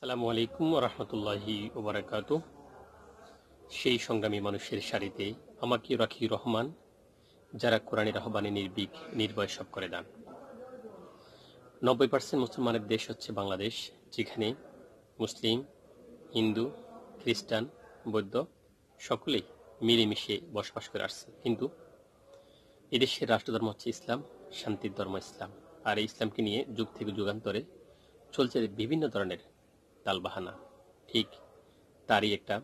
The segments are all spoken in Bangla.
আসসালামু আলাইকুম রহমতুল্লাহি ওবারাকাতু। সেই সংগ্রামী মানুষের সারিতে আমাকে রাখি রহমান, যারা কোরআনের আহ্বানে নির্ভীক নির্ভয় সব করে দেন। 90% মুসলমানের দেশ হচ্ছে বাংলাদেশ, যেখানে মুসলিম, হিন্দু, খ্রিস্টান, বৌদ্ধ সকলেই মিলেমিশে বসবাস করে আসছে। কিন্তু এদেশের রাষ্ট্রধর্ম হচ্ছে ইসলাম, শান্তির ধর্ম ইসলাম। আর এই ইসলামকে নিয়ে যুগ থেকে যুগান্তরে চলছে বিভিন্ন ধরনের তালবাহানা। ঠিক তারই একটা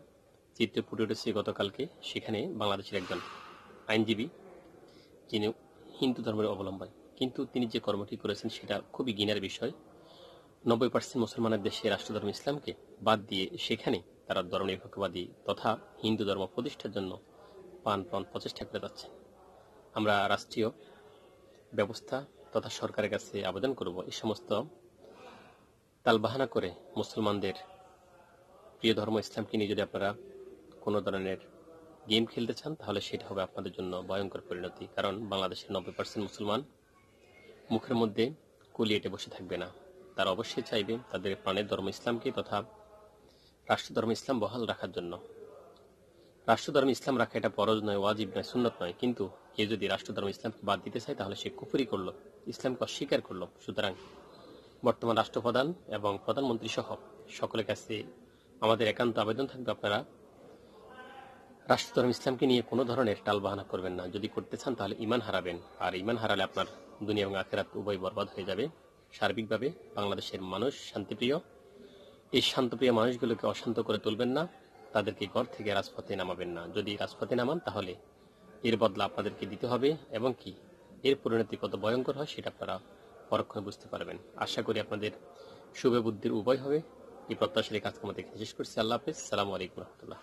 চিত্র ফুটে উঠেছে গতকালকে। সেখানে বাংলাদেশের একজন আইনজীবী, যিনি হিন্দু ধর্মের অবলম্বন, কিন্তু তিনি যে কর্মটি করেছেন সেটা খুবই ঘৃণার বিষয়। 90% মুসলমানের দেশে রাষ্ট্রধর্ম ইসলামকে বাদ দিয়ে সেখানে তারা ধর্মনিরপেক্ষবাদী তথা হিন্দু ধর্ম প্রতিষ্ঠার জন্য প্রাণপণ প্রচেষ্টা করে যাচ্ছেন। আমরা রাষ্ট্রীয় ব্যবস্থা তথা সরকারের কাছে আবেদন করব, এই সমস্ত তালবাহানা করে মুসলমানদের প্রিয় ধর্ম ইসলামকে নিয়ে যদি আপনারা কোনো ধরনের গেম খেলতে চান, তাহলে সেটা হবে আপনাদের জন্য ভয়ঙ্কর পরিণতি। কারণ বাংলাদেশের 90% মুসলমান মুখের মধ্যে কুলি এঁটে বসে থাকবে না। তারা অবশ্যই চাইবে তাদের প্রাণের ধর্ম ইসলামকে তথা রাষ্ট্রধর্ম ইসলাম বহাল রাখার জন্য। রাষ্ট্রধর্ম ইসলাম রাখা এটা ফরজ নয়, ওয়াজিব নয়, সুন্নত নয়। কিন্তু কেউ যদি রাষ্ট্রধর্ম ইসলামকে বাদ দিতে চায়, তাহলে সে কুফরি করলো, ইসলামকে অস্বীকার করলো। সুতরাং বর্তমান রাষ্ট্রপ্রধান এবং প্রধানমন্ত্রী সহ সকলের কাছে আমাদের একান্ত আবেদন থাকবে, আপনারা রাষ্ট্রধর্ম ইসলামকে নিয়ে কোনো ধরনের টালবাহানা করবেন না। যদি করতে চান তাহলে ঈমান হারাবেন, আর ঈমান হারালে আপনার দুনিয়া এবং আখিরাত উভয় বরবাদ হয়ে যাবে। সার্বিকভাবে বাংলাদেশের মানুষ শান্তিপ্রিয়, এই শান্তপ্রিয় মানুষগুলোকে অশান্ত করে তুলবেন না, তাদেরকে ঘর থেকে রাজপথে নামাবেন না। যদি রাজপথে নামান তাহলে এর বদলা আপনাদেরকে দিতে হবে, এবং কি এর পরিণতি কত ভয়ঙ্কর হয় সেটা আপনারা পরক্ষণে বুঝতে পারবেন। আশা করি আপনাদের শুভ বুদ্ধির উভয় হবে। এই প্রত্যাশার কাজকর্ম দেখে শেষ করছি। আল্লাহ হাফেজ। আসসালামু আলাইকুম রহমতুল্লাহ।